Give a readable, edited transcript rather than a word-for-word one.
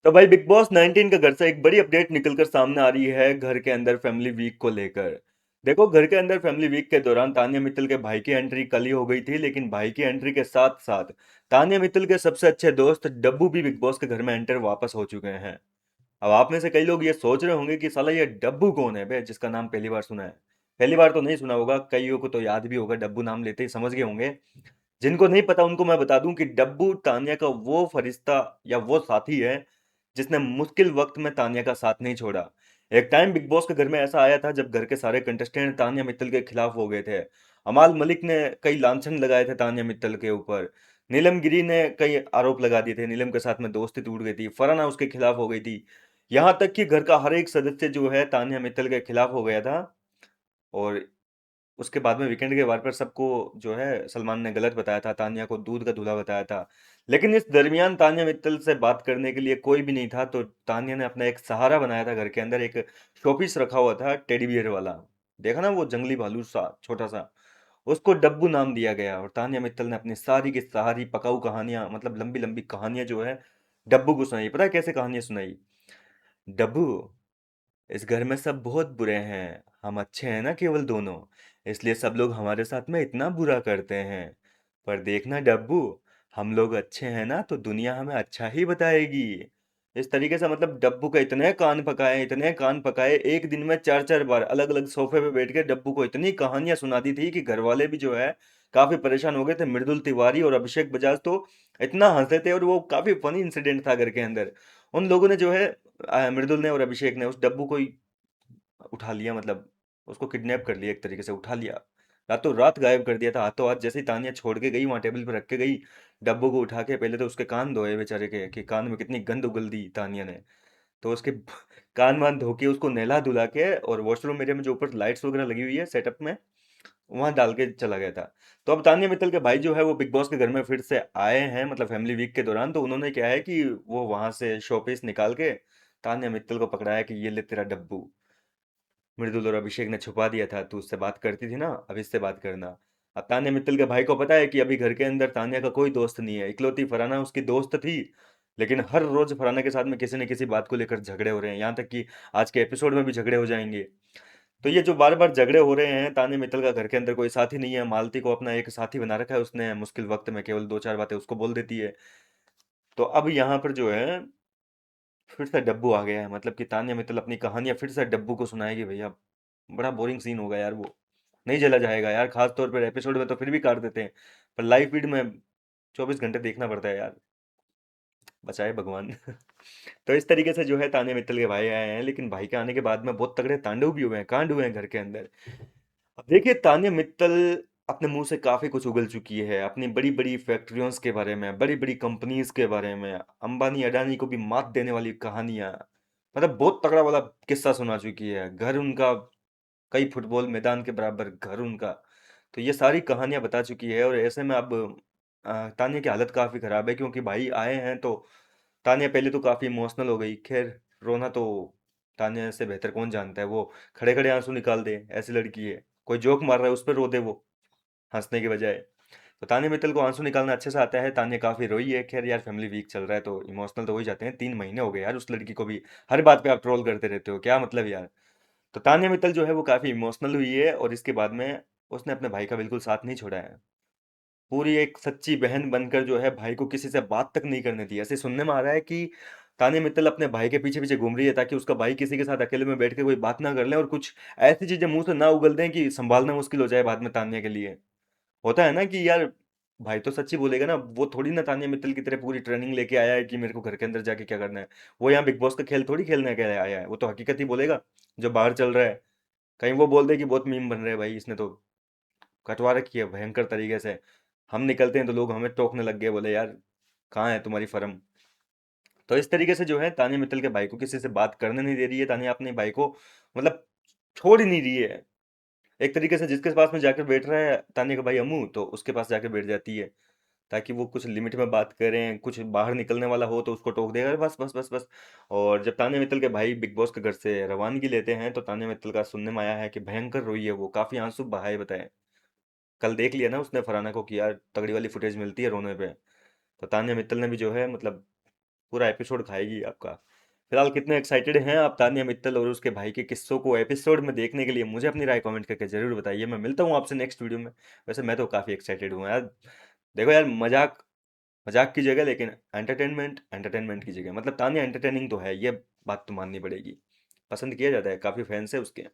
तो भाई big boss 19 का घर से एक बड़ी अपडेट निकलकर सामने आ रही है घर के अंदर फैमिली वीक को लेकर। देखो, घर के अंदर फैमिली वीक के दौरान तानिया मित्तल के भाई की एंट्री कल ही हो गई थी, लेकिन भाई की एंट्री के साथ साथ तानिया मित्तल के सबसे अच्छे दोस्त डब्बू भी बिग बॉस के घर में एंटर वापस हो चुके हैं। अब आप में से कई लोग ये सोच रहे होंगे कि साला ये डब्बू कौन है बे, जिसका नाम पहली बार सुना है। पहली बार तो नहीं सुना होगा, कईयों को तो याद भी होगा, डब्बू नाम लेते ही समझ गए होंगे। जिनको नहीं पता उनको मैं बता दूं कि डब्बू तानिया का वो फरिश्ता या वो साथी है जिसने मुश्किल वक्त में तानिया का साथ नहीं छोड़ा। एक टाइम बिग बॉस के घर में ऐसा आया था जब घर के सारे कंटेस्टेंट तानिया मित्तल के खिलाफ हो गए थे। अमाल मलिक ने कई लांछन लगाए थे तानिया मित्तल के ऊपर। नीलम गिरी ने कई आरोप लगा दिए थे, नीलम के साथ में दोस्ती टूट गई थी, फरहाना उसके खिलाफ हो गई थी। यहाँ तक कि घर का हर एक सदस्य जो है तानिया मित्तल के खिलाफ हो गया था। और उसके बाद में वीकेंड के वार पर सबको जो है सलमान ने गलत बताया था, तानिया को दूध का दूल्हा बताया था। लेकिन इस दरमियान तानिया मित्तल से बात करने के लिए कोई भी नहीं था, तो तानिया ने अपना एक सहारा बनाया था। घर के अंदर एक शोपीस रखा हुआ था टेडी बियर वाला, देखा ना वो जंगली भालू सा छोटा सा, उसको डब्बू नाम दिया गया। और तानिया मित्तल ने अपनी सारी की सारी पकाऊ कहानियां, मतलब लंबी लंबी कहानियां जो है डब्बू को सुनाई। पता है कैसे कहानियां सुनाई? डब्बू, इस घर में सब बहुत बुरे हैं, हम अच्छे हैं ना केवल दोनों, इसलिए सब लोग हमारे साथ में इतना बुरा करते हैं। पर देखना डब्बू, हम लोग अच्छे हैं ना तो दुनिया हमें अच्छा ही बताएगी। इस तरीके से मतलब डब्बू का इतने कान पकाए, इतने कान पकाए, एक दिन में चार चार बार अलग अलग सोफे पे बैठ के डब्बू को इतनी कहानियां सुना दी थी कि घर वाले भी जो है काफी परेशान हो गए थे। मृदुल तिवारी और अभिषेक बजाज तो इतना हंसे थे, और वो काफी फनी इंसिडेंट था घर के अंदर। उन लोगों ने जो है मृदुल ने और अभिषेक ने उस डब्बू को ही उठा लिया, मतलब उसको किडनैप कर लिया, एक तरीके से उठा लिया, रातों रात गायब कर दिया था हाथों हाथ। जैसे ही तानिया छोड़ के गई, वहां टेबल पर रख के गई डब्बू को उठा के, पहले तो उसके कान धोए बेचारे के, कि कान में कितनी गंद उगल दी तानिया ने। तो उसके कान वान धो के उसको नहला धुला के, और वॉशरूम एरिया में जो ऊपर लाइट्स वगैरह लगी हुई है सेटअप में, वहां डाल के चला गया था। तो अब तानिया मित्तल के भाई जो है वो बिग बॉस के घर में फिर से आए हैं, मतलब फैमिली वीक के दौरान। तो उन्होंने क्या है कि वो वहां से शोपीस निकाल के तानिया मित्तल को पकड़ाया कि ये ले तेरा डब्बू। मृदुल और अभिषेक ने छुपा दिया था, तू उससे बात करती थी ना, अब इससे बात करना। अब तान्या मित्तल के भाई को पता है कि अभी घर के अंदर तान्या का कोई दोस्त नहीं है, इकलौती फरहाना उसकी दोस्त थी। लेकिन हर रोज फरहाना के साथ में किसी न किसी बात को लेकर झगड़े हो रहे हैं, यहाँ तक कि आज के एपिसोड में भी झगड़े हो जाएंगे। तो ये जो बार बार झगड़े हो रहे हैं, तान्या मित्तल का घर के अंदर कोई साथी नहीं है। मालती को अपना एक साथी बना रखा है उसने, मुश्किल वक्त में केवल दो चार बातें उसको बोल देती है। तो अब यहाँ पर जो है फिर से डब्बू आ गया है, मतलब कि तान्या मित्तल अपनी कहानियां फिर से डब्बू को सुनाएगी भैया। बड़ा बोरिंग सीन होगा यार, वो नहीं झेला जाएगा यार। खास तौर पर एपिसोड में तो फिर भी काट देते हैं, पर लाइव फीड में 24 घंटे देखना पड़ता है यार, बचाए भगवान। तो इस तरीके से जो है तान्या मित्तल के भाई आए हैं, लेकिन भाई के आने के बाद में बहुत तगड़े तांडव भी हुए हैं, कांड हुए हैं घर के अंदर। अब देखिए, तान्या मित्तल अपने मुंह से काफी कुछ उगल चुकी है, अपनी बड़ी बड़ी फैक्ट्रियों के बारे में, बड़ी बड़ी कंपनीज के बारे में, अंबानी अडानी को भी मात देने वाली कहानियां, मतलब बहुत तगड़ा वाला किस्सा सुना चुकी है। घर उनका कई फुटबॉल मैदान के बराबर घर उनका। तो ये सारी कहानियां बता चुकी है, और ऐसे में अब तान्या की हालत काफी खराब है, क्योंकि भाई आए हैं। तो तान्या पहले तो काफी इमोशनल हो गई। खैर, रोना तो तान्या से बेहतर कौन जानता है, वो खड़े खड़े आंसू निकाल दे, ऐसी लड़की है। कोई जोक मार रहा है उस पर रो दे वो, हंसने के बजाय। तो तान्या मित्तल को आंसू निकालना अच्छे से आता है, तान्या काफी रोई है। खैर यार, फैमिली वीक चल रहा है तो इमोशनल तो हो ही जाते हैं, 3 महीने हो गए यार उस लड़की को भी। हर बात पे आप ट्रोल करते रहते हो, क्या मतलब यार। तो तान्या मित्तल जो है वो काफी इमोशनल हुई है, और इसके बाद में उसने अपने भाई का बिल्कुल साथ नहीं छोड़ा है। पूरी एक सच्ची बहन बनकर जो है भाई को किसी से बात तक नहीं करने दी। ऐसे सुनने में आ रहा है कि तान्या मित्तल अपने भाई के पीछे पीछे घूम रही है, ताकि उसका भाई किसी के साथ अकेले में बैठ के कोई बात ना कर ले, और कुछ ऐसी चीजें मुंह से ना उगल दें कि संभालना मुश्किल हो जाए बाद में तान्या के लिए। होता है ना कि यार, भाई तो सच्ची बोलेगा ना, वो थोड़ी ना तान्या मित्तल की तरह पूरी ट्रेनिंग लेके आया है कि मेरे को घर के अंदर जाके क्या करना है। वो यहाँ बिग बॉस का खेल थोड़ी खेलने के लिए आया है, वो तो हकीकत ही बोलेगा जो बाहर चल रहा है। कहीं वो बोल दे कि बहुत मीम बन रहे हैं, भाई इसने तो कटवा रखी है भयंकर तरीके से। हम निकलते हैं तो लोग हमें टोकने लग गए, बोले यार कहाँ है तुम्हारी फर्म। तो इस तरीके से जो है तान्या मित्तल के भाई को किसी से बात करने नहीं दे रही है। तान्या अपने भाई को मतलब छोड़ ही नहीं रही है। एक तरीके से जिसके पास में जाकर बैठ रहा है तान्या का भाई अमू, तो उसके पास जाकर बैठ जाती है, ताकि वो कुछ लिमिट में बात करें। कुछ बाहर निकलने वाला हो तो उसको टोक देगा, बस बस बस बस। और जब तान्या मित्तल के भाई बिग बॉस के घर से रवानगी लेते हैं, तो तान्या मित्तल का सुनने में आया है कि भयंकर रोई है वो, काफी आंसू बहाए बताए। कल देख लिया ना उसने फरहाना को कि यार तगड़ी वाली फुटेज मिलती है रोने पे। तो तान्या मित्तल ने भी जो है मतलब पूरा एपिसोड खाएगी आपका। फिलहाल कितने एक्साइटेड हैं आप तानिया मित्तल और उसके भाई के किस्सों को एपिसोड में देखने के लिए? मुझे अपनी राय कमेंट करके जरूर बताइए। मैं मिलता हूँ आपसे नेक्स्ट वीडियो में। वैसे मैं तो काफ़ी एक्साइटेड हूँ यार। देखो यार, मजाक मजाक की जगह, लेकिन एंटरटेनमेंट एंटरटेनमेंट की जगह। मतलब तानिया एंटरटेनिंग तो है, ये बात तो माननी पड़ेगी। पसंद किया जाता है, काफ़ी फैंस है उसके।